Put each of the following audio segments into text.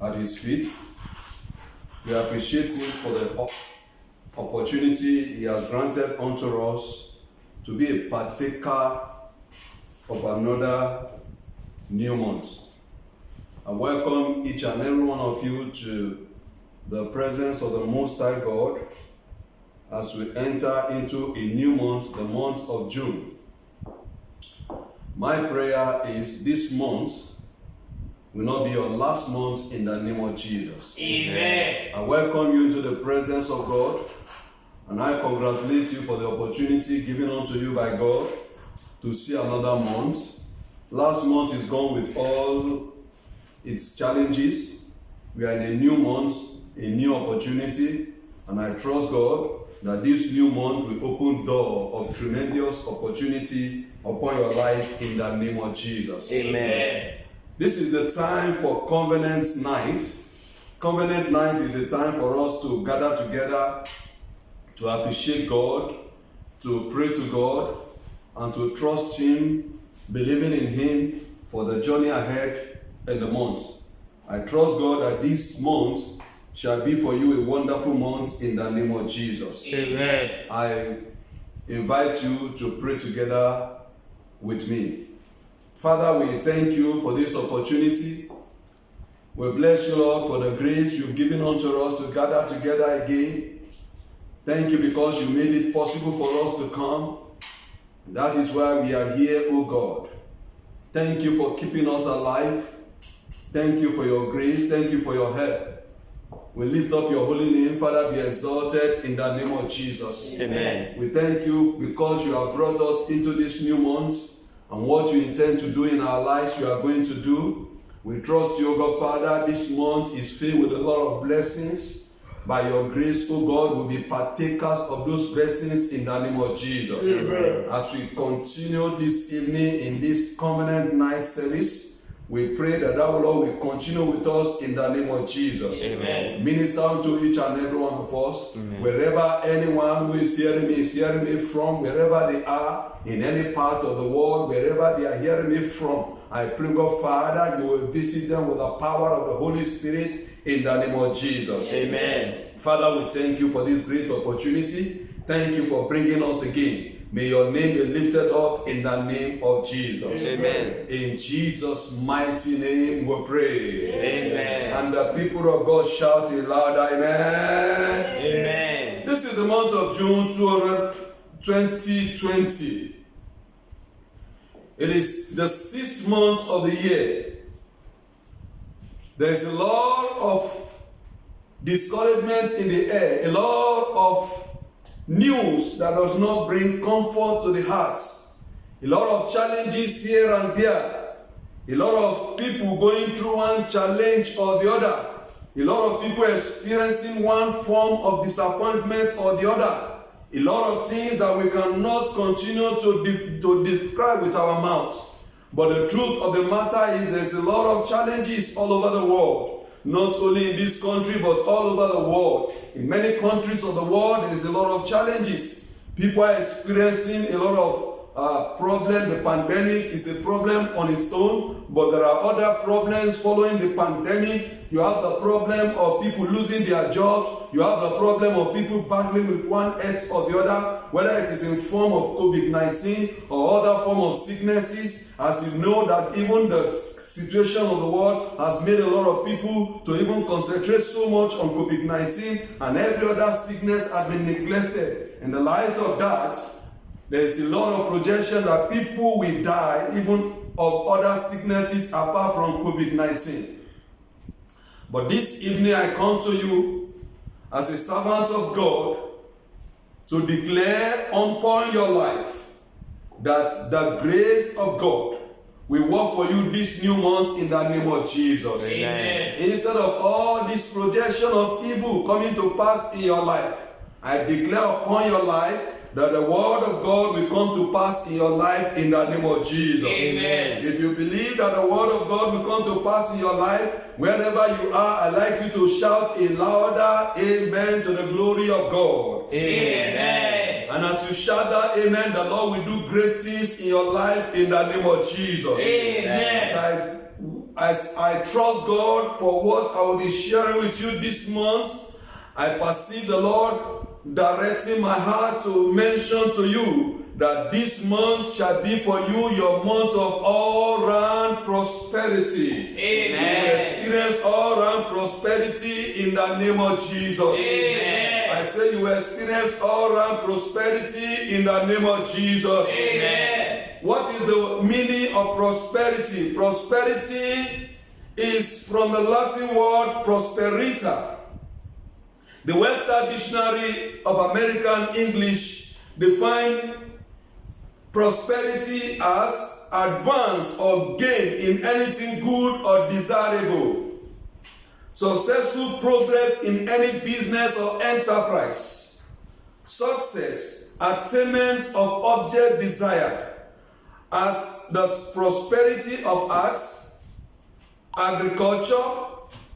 at his feet. We appreciate him for the opportunity he has granted unto us to be a partaker of another new month. I welcome each and every one of you to the presence of the Most High God as we enter into a new month, the month of June. My prayer is this month will not be your last month in the name of Jesus. Amen. I welcome you into the presence of God, and I congratulate you for the opportunity given unto you by God to see another month. Last month is gone with all its challenges. We are in a new month, a new opportunity, and I trust God that this new month will open door of tremendous opportunity upon your life in the name of Jesus. Amen. This is the time for Covenant Night. Covenant Night is a time for us to gather together, to appreciate God, to pray to God, and to trust Him, believing in Him for the journey ahead in the month. I trust God that this month shall be for you a wonderful month in the name of Jesus. Amen. I invite you to pray together with me. Father, we thank you for this opportunity. We bless you, Lord, for the grace you've given unto us to gather together again. Thank you because you made it possible for us to come. That is why we are here, O God. Thank you for keeping us alive. Thank you for your grace. Thank you for your help. We lift up your holy name. Father, be exalted in the name of Jesus. Amen. We thank you because you have brought us into this new month, and what you intend to do in our lives, you are going to do. We trust you, O God, Father. This month is filled with a lot of blessings. By your grace, O God, we'll be partakers of those blessings in the name of Jesus. Amen. As we continue this evening in this Covenant Night service, we pray that our Lord will continue with us in the name of Jesus. Amen. Minister unto each and every one of us. Amen. Wherever anyone who is hearing me from, wherever they are, in any part of the world, wherever they are hearing me from, I pray, God, Father, you will visit them with the power of the Holy Spirit in the name of Jesus. Amen. Father, we thank you for this great opportunity. Thank you for bringing us again. May your name be lifted up in the name of Jesus. Amen. In Jesus' mighty name we pray. Amen. And the people of God shout it louder, amen. Amen. This is the month of June 2020. It is the 6th month of the year. There is a lot of discouragement in the air, a lot of news that does not bring comfort to the heart, a lot of challenges here and there, a lot of people going through one challenge or the other, a lot of people experiencing one form of disappointment or the other, a lot of things that we cannot continue to describe with our mouth. But the truth of the matter is there's a lot of challenges all over the world. Not only in this country, but all over the world. In many countries of the world, there's a lot of challenges. People are experiencing a lot of problems. The pandemic is a problem on its own, but there are other problems following the pandemic. You have the problem of people losing their jobs. You have the problem of people battling with one health or the other, whether it is in form of COVID-19 or other form of sicknesses. As you know that even the situation of the world has made a lot of people to even concentrate so much on COVID-19, and every other sickness has been neglected. In the light of that, there is a lot of projection that people will die even of other sicknesses apart from COVID-19. But this evening I come to you as a servant of God to declare upon your life that the grace of God will work for you this new month in the name of Jesus. Amen. Instead of all this projection of evil coming to pass in your life, I declare upon your life that the word of God will come to pass in your life in the name of Jesus. Amen. If you believe that the word of God will come to pass in your life, wherever you are, I'd like you to shout a louder amen to the glory of God. Amen. And as you shout that amen, the Lord will do great things in your life in the name of Jesus. Amen. As I as I trust God for what I will be sharing with you this month, I perceive the Lord directing my heart to mention to you that this month shall be for you your month of all-round prosperity. Amen. You will experience all-round prosperity in the name of Jesus. Amen. I say you will experience all-round prosperity in the name of Jesus. Amen. What is the meaning of prosperity? Prosperity is from the Latin word prosperita. The Webster Dictionary of American English defines prosperity as advance or gain in anything good or desirable, successful progress in any business or enterprise, success, attainment of object desired, as the prosperity of arts, agriculture,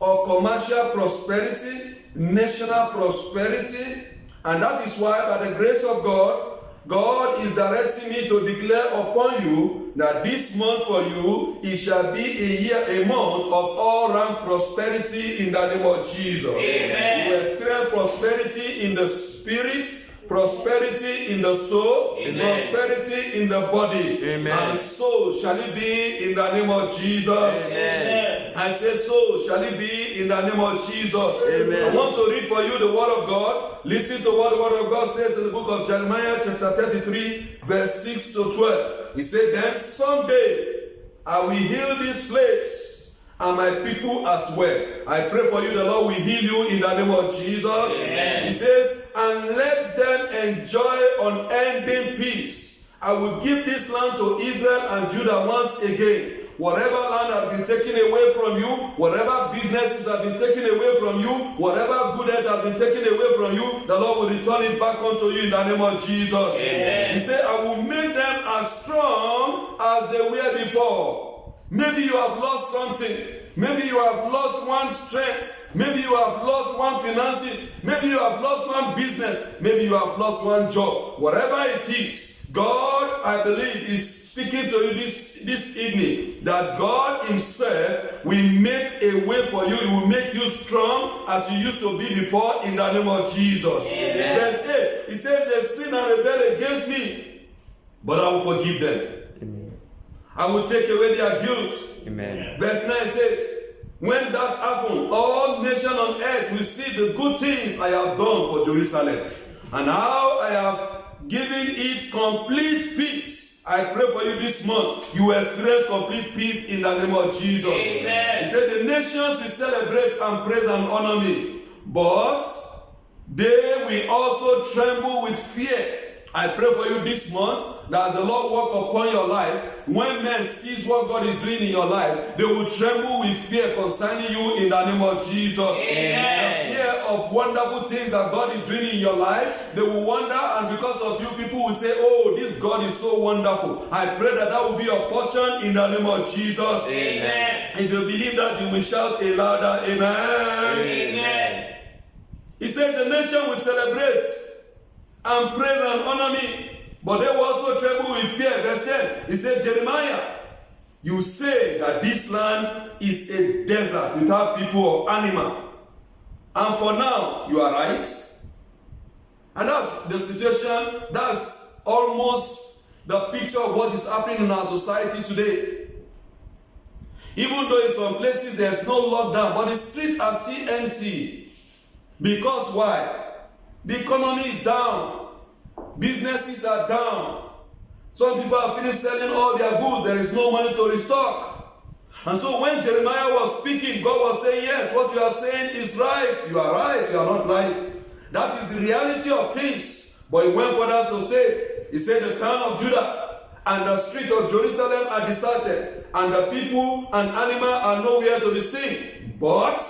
or commercial prosperity, national prosperity. And that is why, by the grace of God, God is directing me to declare upon you that this month for you, it shall be a month of all-round prosperity in the name of Jesus. Amen. You will experience prosperity in the spirit, prosperity in the soul, Amen. prosperity in the body. Amen. And so shall it be in the name of Jesus. Amen. I say, so shall it be in the name of Jesus. Amen. I want to read for you the word of God. Listen to what the word of God says in the book of Jeremiah chapter 33, verse 6 to 12. He said, then someday I will heal this place and my people as well. I pray for you, the Lord will heal you in the name of Jesus. Amen. He says, and let them enjoy unending peace. I will give this land to Israel and Judah once again. Whatever land has been taken away from you, whatever businesses have been taken away from you, whatever good health has been taken away from you, the Lord will return it back unto you in the name of Jesus. Amen. He said, I will make them as strong as they were before. Maybe you have lost something. Maybe you have lost one strength. Maybe you have lost one finances. Maybe you have lost one business. Maybe you have lost one job. Whatever it is, God, I believe, is speaking to you this evening that God himself will make a way for you. He will make you strong as you used to be before in the name of Jesus. Amen. Verse 8, he says, they sin and rebel against me, but I will forgive them. Amen. I will take away their guilt. Amen. Verse 9 says, when that happens, all nations on earth will see the good things I have done for Jerusalem, and how I have given it complete peace. I pray for you this month, you will experience complete peace in the name of Jesus. Amen. He said, the nations will celebrate and praise and honor me, but they will also tremble with fear. I pray for you this month that the Lord work upon your life. When men see what God is doing in your life, they will tremble with fear concerning you in the name of Jesus. Amen. The fear of wonderful things that God is doing in your life, they will wonder, and because of you, people will say, oh, this God is so wonderful. I pray that that will be your portion in the name of Jesus. Amen. If you believe that, you will shout a louder amen. Amen. He said the nation will celebrate and praise and honor me, but they will also tremble with fear. Verse 10, he said, Jeremiah, you say that this land is a desert without people or animal, and for now you are right. And that's the situation. That's almost the picture of what is happening in our society today. Even though in some places there's no lockdown, but the streets are still empty. Because why? The economy is down. Businesses are down. Some people are finished selling all their goods. There is no money to restock. And so when Jeremiah was speaking, God was saying, yes, what you are saying is right. You are right. You are not lying. That is the reality of things. But he went further to say, he said, the town of Judah and the street of Jerusalem are deserted, and the people and animal are nowhere to be seen. But,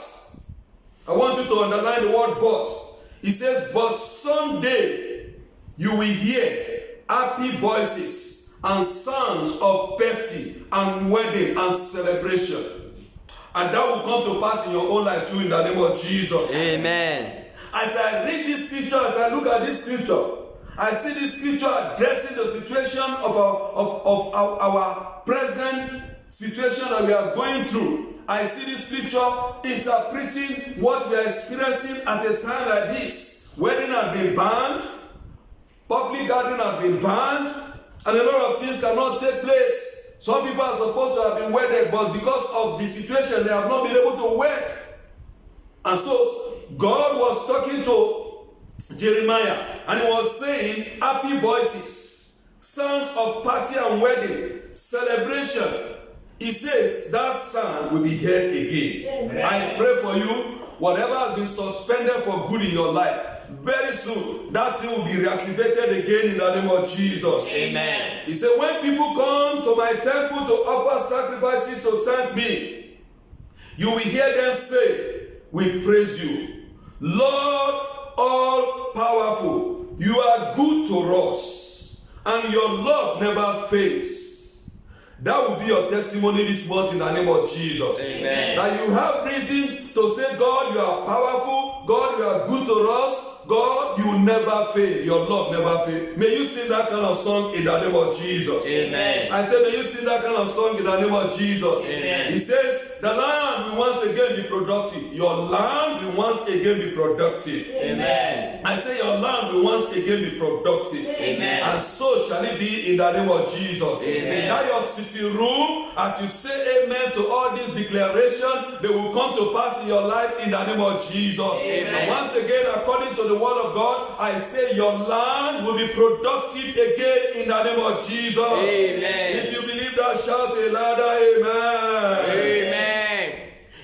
I want you to underline the word but. He says, but someday you will hear happy voices and sounds of party and wedding and celebration. And that will come to pass in your own life too in the name of Jesus. Amen. As I read this scripture, as I look at this scripture, I see this scripture addressing the situation of our present situation that we are going through, I see this scripture interpreting what we are experiencing at a time like this. Wedding has been banned, public gathering has been banned, and a lot of things cannot take place. Some people are supposed to have been wedded, but because of the situation, they have not been able to wed. And so, God was talking to Jeremiah, and he was saying, happy voices, sounds of party and wedding, celebration. He says that sound will be heard again. Amen. I pray for you, whatever has been suspended for good in your life, very soon that thing will be reactivated again in the name of Jesus. Amen. He said, when people come to my temple to offer sacrifices to thank me, you will hear them say, we praise you, Lord all powerful, you are good to us, and your love never fails. That will be your testimony this month in the name of Jesus. Amen. That you have reason to say, God, you are powerful. God, you are good to us. God, you never fail. Your love never fail. May you sing that kind of song in the name of Jesus. Amen. I say, may you sing that kind of song in the name of Jesus. Amen. He says, the land will once again be productive. Your land will once again be productive. Amen. I say, your land will once again be productive. Amen. And so shall it be in the name of Jesus. Amen. In that your sitting room, as you say amen to all these declarations, they will come to pass in your life in the name of Jesus. Amen. And once again, according to the word of God, I say your land will be productive again in the name of Jesus. Amen. If you believe that, shout a louder amen. Amen.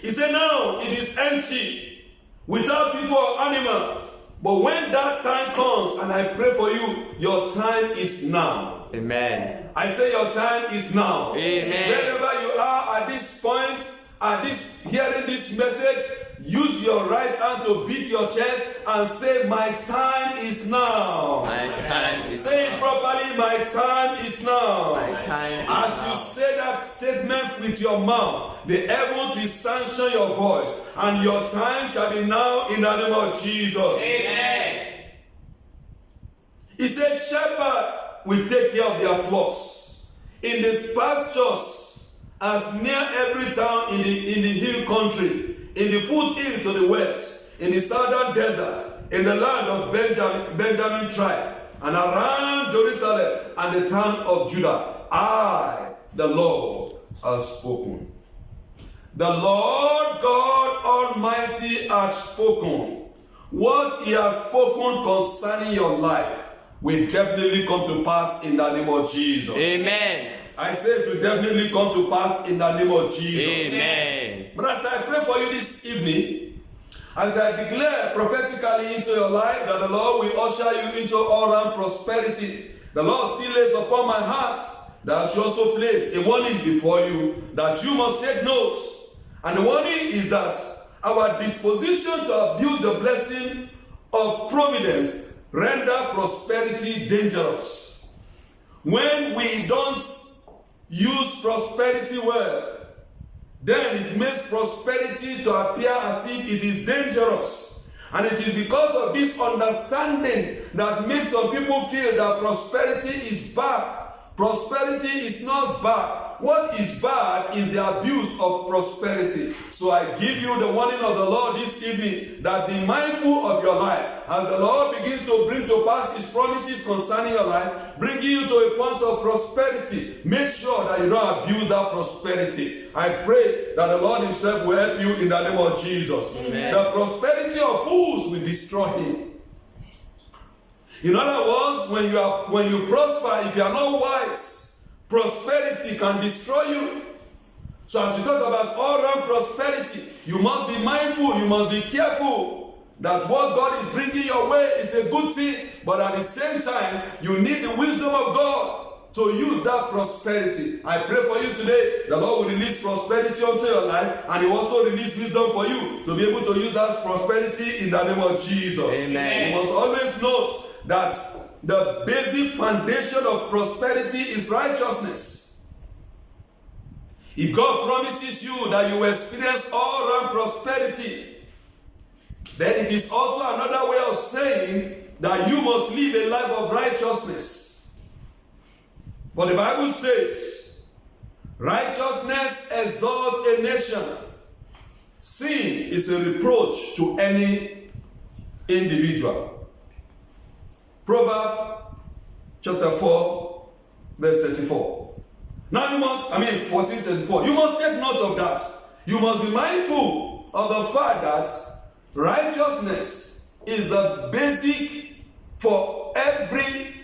He said, now it is empty, without people or animal. But when that time comes, and I pray for you, your time is now. Amen. I say your time is now. Amen. Wherever you are at this point, hearing this message, use your right hand to beat your chest and say, my time is now. My time is Say it properly, my time is now. My time is As you say that statement with your mouth, the heavens will sanction your voice, and your time shall be now in the name of Jesus. Amen. He says, shepherd will take care of their flocks in the pastures as near every town in the hill country, in the foothill to the west, in the southern desert, in the land of Benjamin tribe, and around Jerusalem and the town of Judah. I, the Lord, has spoken. The Lord God Almighty has spoken. What he has spoken concerning your life will definitely come to pass in the name of Jesus. Amen. I say it will definitely come to pass in the name of Jesus. Amen. But as I pray for you this evening, as I declare prophetically into your life that the Lord will usher you into all-round prosperity, the Lord still lays upon my heart that He also placed a warning before you that you must take notes. And the warning is that our disposition to abuse the blessing of providence render prosperity dangerous. When we don't use prosperity well, then it makes prosperity to appear as if it is dangerous. And it is because of this understanding that makes some people feel that prosperity is bad. Prosperity is not bad. What is bad is the abuse of prosperity. So I give you the warning of the Lord this evening that be mindful of your life. As the Lord begins to bring to pass His promises concerning your life, bringing you to a point of prosperity, make sure that you don't abuse that prosperity. I pray that the Lord Himself will help you in the name of Jesus. Amen. The prosperity of fools will destroy him. In other words, when you prosper, if you are not wise, prosperity can destroy you. So as you talk about all-round prosperity, you must be mindful, you must be careful that what God is bringing your way is a good thing, but at the same time, you need the wisdom of God to use that prosperity. I pray for you today, the Lord will release prosperity onto your life, and He will also release wisdom for you to be able to use that prosperity in the name of Jesus. Amen. You must always note that the basic foundation of prosperity is righteousness. If God promises you that you will experience all-round prosperity, then it is also another way of saying that you must live a life of righteousness. For the Bible says, Righteousness exalts a nation. Sin is a reproach to any individual. Proverbs chapter 4, verse 34. Now you must, 14:34. You must take note of that. You must be mindful of the fact that righteousness is the basic for every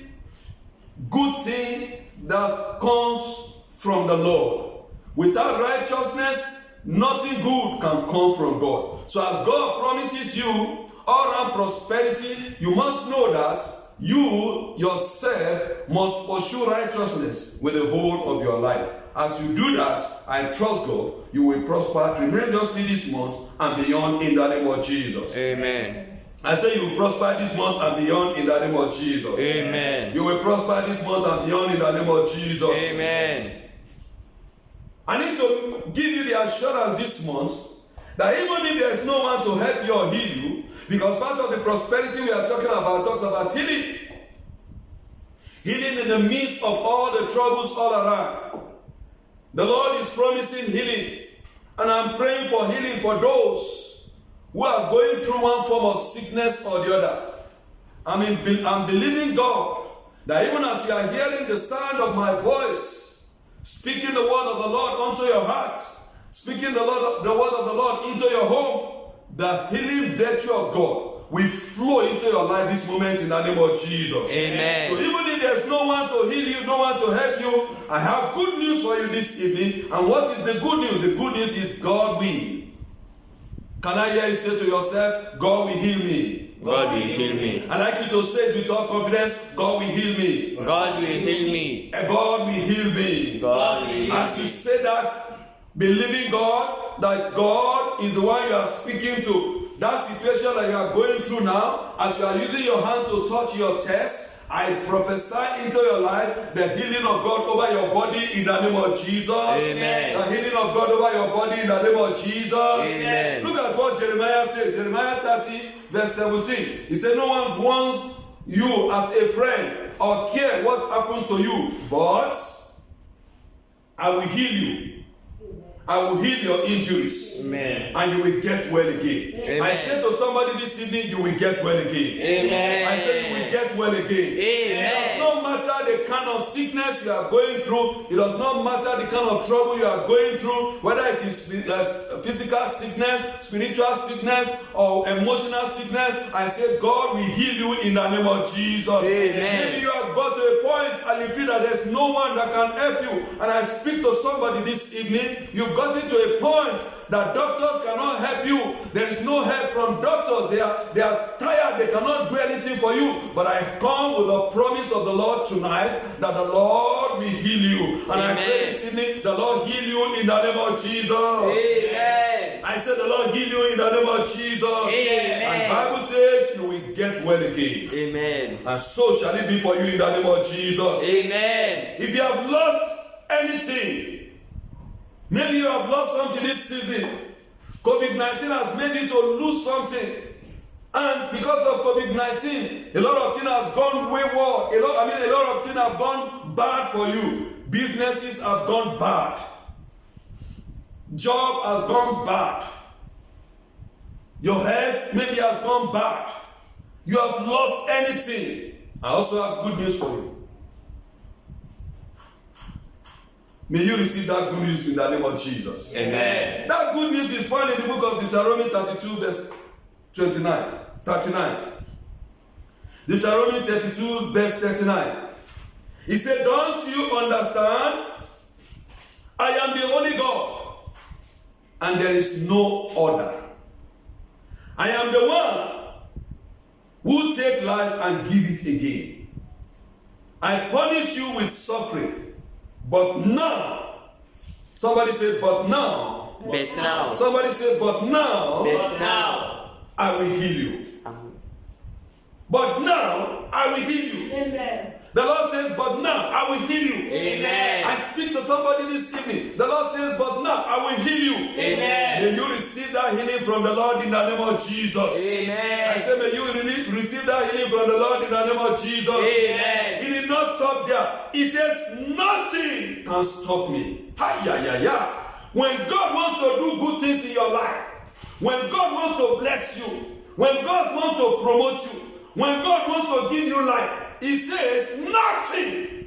good thing that comes from the Lord. Without righteousness, nothing good can come from God. So as God promises you all-round prosperity, you must know that you yourself must pursue righteousness with the whole of your life. As you do that, I trust God, you will prosper tremendously this month and beyond in the name of Jesus. Amen. I say you will prosper this month and beyond in the name of Jesus. Amen. You will prosper this month and beyond in the name of Jesus. Amen. I need to give you the assurance this month that even if there is no one to help you or heal you, because part of the prosperity we are talking about talks about healing. Healing in the midst of all the troubles all around. The Lord is promising healing. And I'm praying for healing for those who are going through one form of sickness or the other. I'm believing God that even as you are hearing the sound of my voice, speaking the word of the Lord unto your heart, speaking the word of the Lord into your home, the healing virtue of God will flow into your life this moment in the name of Jesus. Amen. So even if there's no one to heal you, no one to help you, I have good news for you this evening. And what is the good news? The good news is God will. Can I hear you say to yourself, God will heal me? God will heal me. I'd like you to say it with all confidence, God will heal me. God will heal me. God will heal me. God will heal As you me. say that, believing God, that God is the one you are speaking to. That situation that you are going through now, as you are using your hand to touch your chest, I prophesy into your life the healing of God over your body in the name of Jesus. Amen. The healing of God over your body in the name of Jesus. Amen. Look at what Jeremiah said. Jeremiah 30, verse 17. He said, no one wants you as a friend or care what happens to you, but I will heal you. I will heal your injuries. Amen. And you will get well again. Amen. I said to somebody this evening, you will get well again. Amen. I said you will get well again. Amen. It does not matter the kind of sickness you are going through. It does not matter the kind of trouble you are going through, whether it is physical sickness, spiritual sickness, or emotional sickness. I said God will heal you in the name of Jesus. Amen. Maybe you have got to a point and you feel that there's no one that can help you. And I speak to somebody this evening. You've gotten to a point that doctors cannot help you. There is no help from doctors. They are tired. They cannot do anything for you. But I come with the promise of the Lord tonight that the Lord will heal you. And Amen. I pray this evening, the Lord heal you in the name of Jesus. Amen. I said the Lord heal you in the name of Jesus. Amen. And the Bible says you will get well again. Amen. And so shall it be for you in the name of Jesus. Amen. If you have lost anything, maybe you have lost something this season. COVID-19 has made you to lose something. And because of COVID-19, a lot of things have gone wayward. A lot of things have gone bad for you. Businesses have gone bad. Job has gone bad. Your health maybe has gone bad. You have lost anything. I also have good news for you. May you receive that good news in the name of Jesus. Amen. That good news is found in the book of Deuteronomy 32, verse 39. Deuteronomy 32, verse 39. He said, don't you understand? I am the only God, and there is no other. I am the one who take life and give it again. I punish you with suffering. But now, somebody said, but now. But now. Somebody said, but now. But now. I will heal you. but now I will heal you. Amen. The Lord says, but now I will heal you. Amen. I speak to somebody this evening. The Lord says, but now I will heal you. Amen. May you receive that healing from the Lord in the name of Jesus. Amen. I say, may you receive that healing from the Lord in the name of Jesus. Amen. He did not stop there. He says, nothing can stop me. Hi. When God wants to do good things in your life, when God wants to bless you, when God wants to promote you, when God wants to give you life, He says, nothing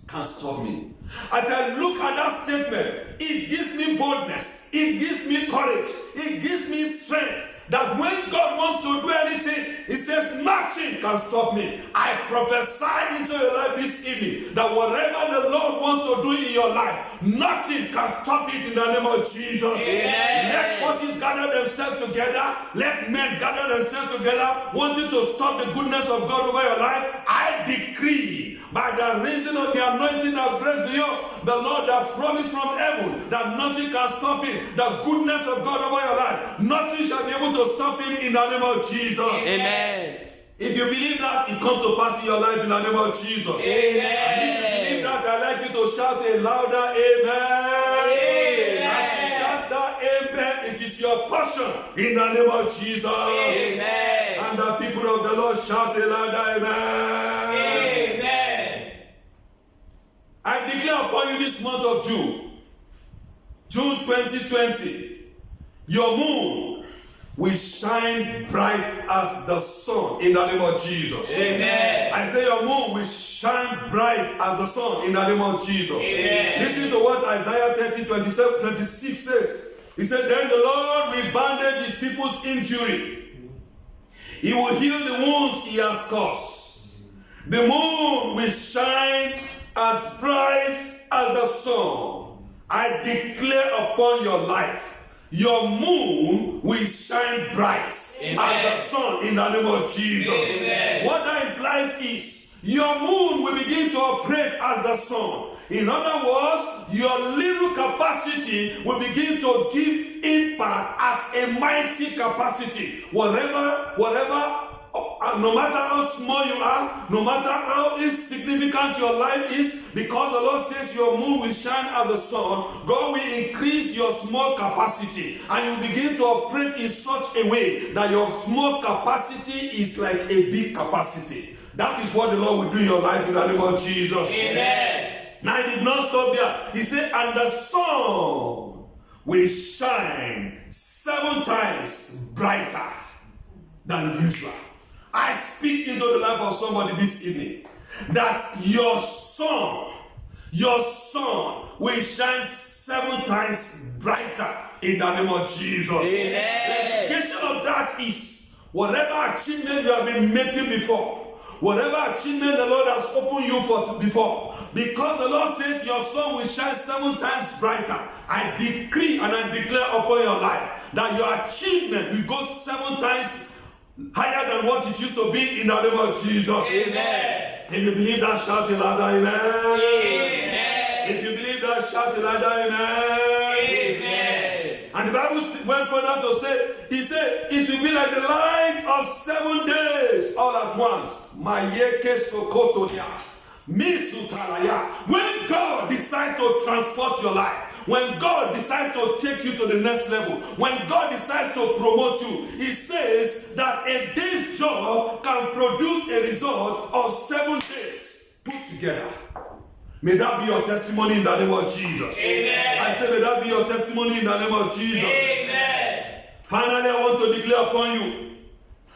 can stop me. As I look at that statement, it gives me boldness, it gives me courage, it gives me strength that when God wants to do anything, He says, nothing can stop me. I prophesy into your life this evening that whatever the Lord wants to do in your life, nothing can stop it in the name of Jesus. Amen. Let forces gather themselves together, let men gather themselves together, wanting to stop the goodness of God over your life. I decree by the reason of the anointing that breaks the yoke, the Lord that promised from heaven that nothing can stop it, the goodness of God over your life, nothing shall be able to stop it in the name of Jesus. Amen. If you believe that, it comes to pass in your life in the name of Jesus. Amen. And if you believe that, I'd like you to shout a louder amen. Amen. As you shout that amen, it is your portion in the name of Jesus. Amen. And the people of the Lord shout a louder amen. Amen. I declare upon you this month of June 2020, your moon will shine bright as the sun in the name of Jesus. Amen. I say your moon will shine bright as the sun in the name of Jesus. Amen. Listen to what Isaiah 30:26 says. He said, then the Lord will bandage his people's injury. He will heal the wounds he has caused. The moon will shine as bright as the sun. I declare upon your life, your moon will shine bright. Amen. As the sun in the name of Jesus. Amen. What that implies is your moon will begin to operate as the sun. In other words, your little capacity will begin to give impact as a mighty capacity. Whatever, no matter how small you are, no matter how insignificant your life is, because the Lord says your moon will shine as the sun, God will increase your small capacity and you begin to operate in such a way that your small capacity is like a big capacity. That is what the Lord will do in your life in the name of Jesus. Amen. Now he did not stop there. He said, and the sun will shine 7 times brighter than usual. I speak into the life of somebody this evening that your sun will shine 7 times brighter in the name of Jesus. Amen. The implication of that is whatever achievement you have been making before, whatever achievement the Lord has opened you for before, because the Lord says your sun will shine 7 times brighter, I decree and I declare upon your life that your achievement will go 7 times higher than what it used to be in the name of Jesus. Amen. If you believe that, shout it louder, amen. Amen. If you believe that, shout it louder, amen. Amen. And the Bible went further to say, he said, it will be like the light of 7 days all at once. Mayeke sokotonia, misutalaya. When God decides to transport your life, when God decides to take you to the next level, when God decides to promote you, He says that a day's job can produce a result of 7 days put together. May that be your testimony in the name of Jesus. Amen. I say, may that be your testimony in the name of Jesus. Amen. Finally, I want to declare upon you,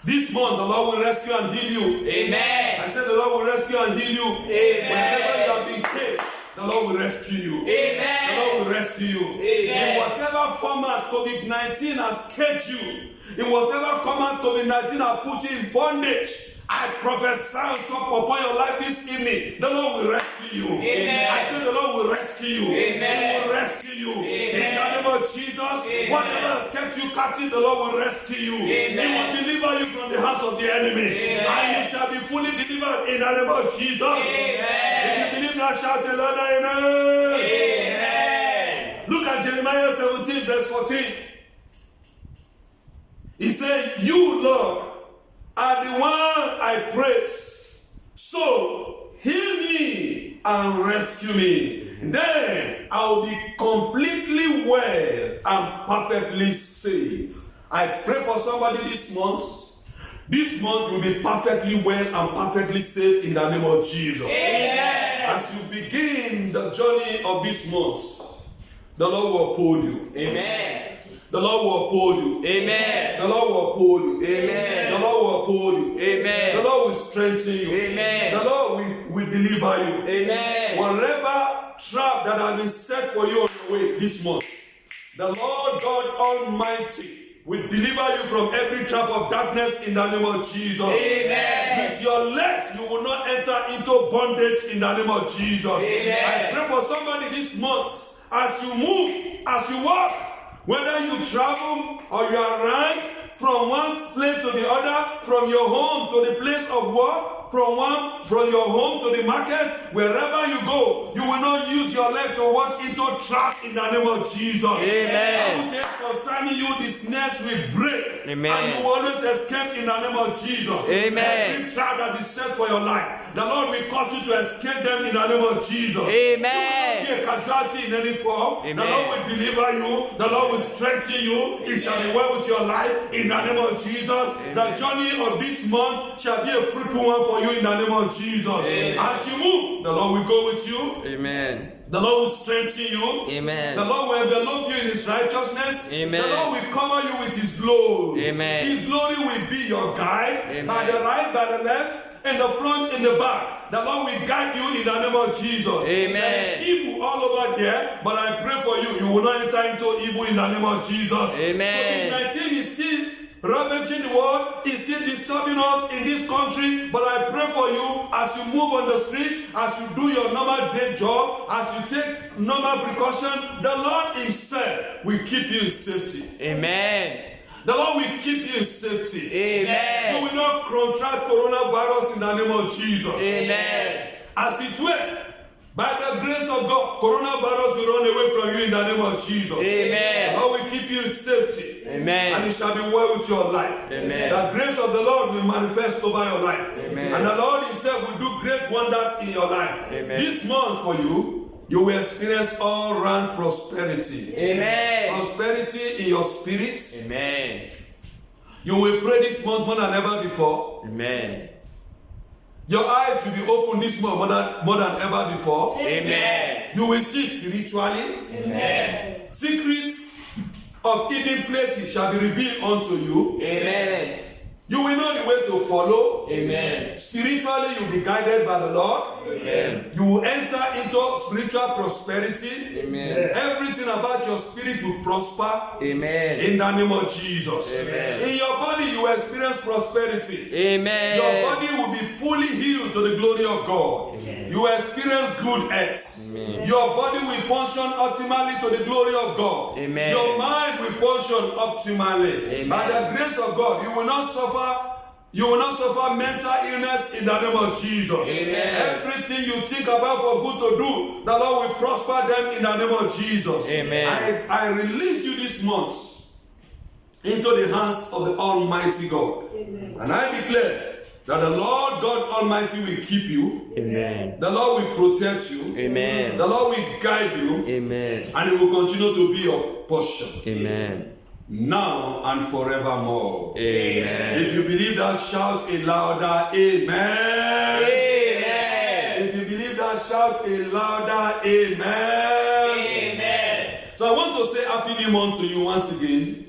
this month the Lord will rescue and heal you. Amen. I said the Lord will rescue and heal you. Amen. Whenever you have been caged, the Lord will rescue you. Amen. The Lord will rescue you. Amen. In whatever format COVID-19 has caged you, in whatever format COVID-19 has put you in bondage, I prophesy upon your life this evening, the Lord will rescue you. Amen. I said the Lord will rescue you. Amen. He will rescue you. Amen. In the name of Jesus, Amen. whatever has kept you captive, the Lord will rescue you. Amen. He will deliver you from the hands of the enemy. Amen. And you shall be fully delivered in the name of Jesus. Amen. If you believe that, shout a loud amen. Amen. Look at Jeremiah 17 verse 14. He said, you, Lord, are the one I praise. So heal me and rescue me. Then I will be completely well and perfectly safe. I pray for somebody this month. This month will be perfectly well and perfectly safe in the name of Jesus. Amen. As you begin the journey of this month, the Lord will uphold you. Amen. The Lord will uphold you. Amen. The Lord will uphold you. Amen. The Lord will uphold you. Amen. The Lord will strengthen you. Amen. The Lord will deliver you. Amen. Whatever trap that has been set for you on your way this month, the Lord God Almighty will deliver you from every trap of darkness in the name of Jesus. Amen. With your legs, you will not enter into bondage in the name of Jesus. Amen. I pray for somebody this month, as you move, as you walk, whether you travel or you are run from one place to the other, from your home to the place of work, from your home to the market, wherever you go, you will not use your leg to walk into trap in the name of Jesus. Amen. I will say concerning you, this nest will break. Amen. And you will always escape in the name of Jesus. Amen. Every trap that is set for your life, the Lord will cause you to escape them in the name of Jesus. Amen. You will not be a casualty in any form. Amen. The Lord will deliver you. The Lord will strengthen you. It shall be well with your life in the name of Jesus. Amen. The journey of this month shall be a fruitful one for you in the name of Jesus. Amen. As you move, the Lord will go with you. Amen. The Lord will strengthen you. Amen. The Lord will envelop you in His righteousness. Amen. The Lord will cover you with His glory. Amen. His glory will be your guide. Amen. By the right, by the left, in the front, in the back. The Lord will guide you in the name of Jesus. Amen. There is evil all over there, but I pray for you. You will not enter into evil in the name of Jesus. Amen. COVID-19 is still ravaging the world, is still disturbing us in this country, but I pray for you as you move on the street, as you do your normal day job, as you take normal precaution, the Lord Himself will keep you in safety. Amen. The Lord will keep you in safety. Amen. You will not contract coronavirus in the name of Jesus. Amen. As it were, by the grace of God, coronavirus will run away from you in the name of Jesus. Amen. The Lord will keep you in safety. Amen. And it shall be well with your life. Amen. The grace of the Lord will manifest over your life. Amen. And the Lord Himself will do great wonders in your life. Amen. This month for you, you will experience all-round prosperity. Amen. Prosperity in your spirit. Amen. You will pray this month more than ever before. Amen. Your eyes will be open this month more than ever before. Amen. You will see spiritually. Amen. Secrets of hidden places shall be revealed unto you. Amen. You will know the way to follow. Amen. Spiritually, you will be guided by the Lord. Amen. You will enter into spiritual prosperity. Amen. Everything about your spirit will prosper. Amen. In the name of Jesus. Amen. In your body, you will experience prosperity. Amen. Your body will be fully healed to the glory of God. Amen. You will experience good health. Amen. Your body will function optimally to the glory of God. Amen. Your mind will function optimally. Amen. By the grace of God, you will not suffer mental illness in the name of Jesus. Amen. Everything you think about for good to do, the Lord will prosper them in the name of Jesus. Amen. I release you this month into the hands of the Almighty God. Amen. And I declare that the Lord God Almighty will keep you. Amen. The Lord will protect you. Amen. The Lord will guide you. Amen. And it will continue to be your portion. Amen. Now and forevermore. Amen. If you believe that, shout a louder amen. Amen. If you believe that, shout a louder amen. Amen. So I want to say happy new month to you once again.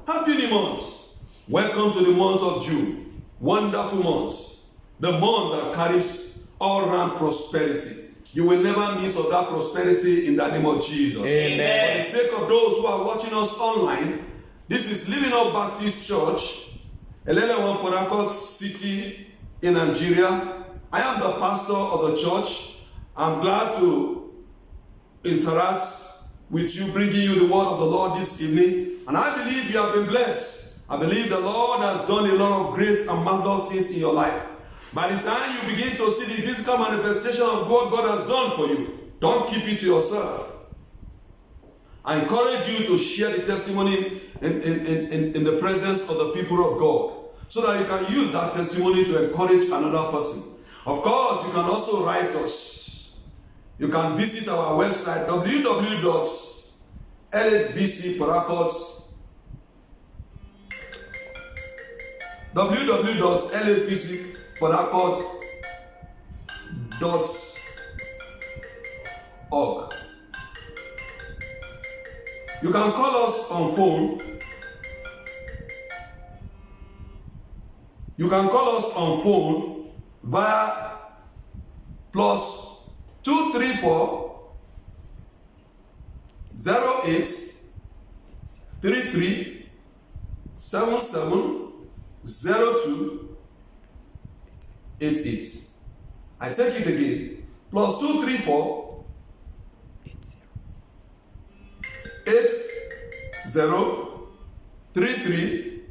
Happy new month. Welcome to the month of June. Wonderful month. The month that carries all round prosperity. You will never miss of that prosperity in the name of Jesus. Amen. For the sake of those who are watching us online, this is Living Up Baptist Church, Elelewan Port Harcourt City in Nigeria. I am the pastor of the church. I'm glad to interact with you, bringing you the word of the Lord this evening. And I believe you have been blessed. I believe the Lord has done a lot of great and marvelous things in your life. By the time you begin to see the physical manifestation of what God has done for you, don't keep it to yourself. I encourage you to share the testimony in the presence of the people of God. so that you can use that testimony to encourage another person. Of course, you can also write us. You can visit our website www.lhbcportharcourt.org. You can call us on phone. You can call us on phone via plus 234 08 33 77 02 88. I take it again. Plus 234 80 33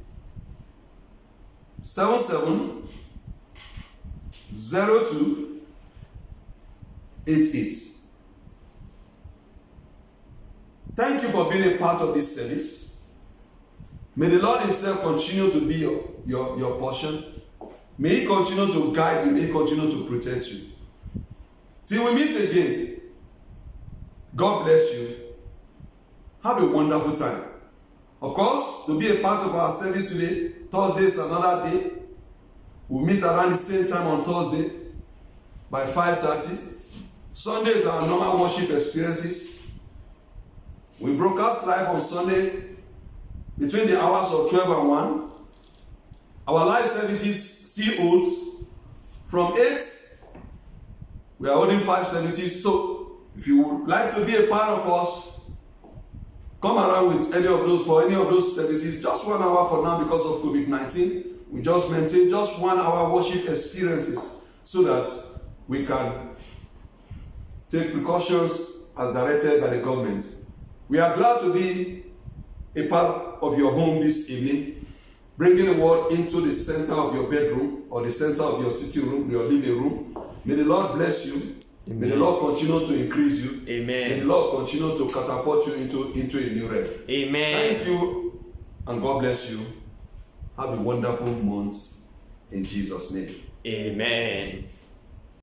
77 02 88. Thank you for being a part of this service. May the Lord himself continue to be your portion. May he continue to guide you. May he continue to protect you. Till we meet again, God bless you. Have a wonderful time. Of course, to be a part of our service today, Thursday is another day. We'll meet around the same time on Thursday by 5:30. Sundays are normal worship experiences. We broadcast live on Sunday between the hours of 12 and 1. Our live services still holds from 8. We are holding 5 services. So if you would like to be a part of us, come around with any of those services. Just 1 hour for now because of COVID-19. We just maintain just 1 hour worship experiences so that we can take precautions as directed by the government. We are glad to be a part of your home this evening, bringing the word into the center of your bedroom or the center of your sitting room, your living room. May the Lord bless you. Amen. May the Lord continue to increase you. Amen. May the Lord continue to catapult you into a new realm. Amen. Thank you, and God bless you. Have a wonderful month in Jesus' name. Amen.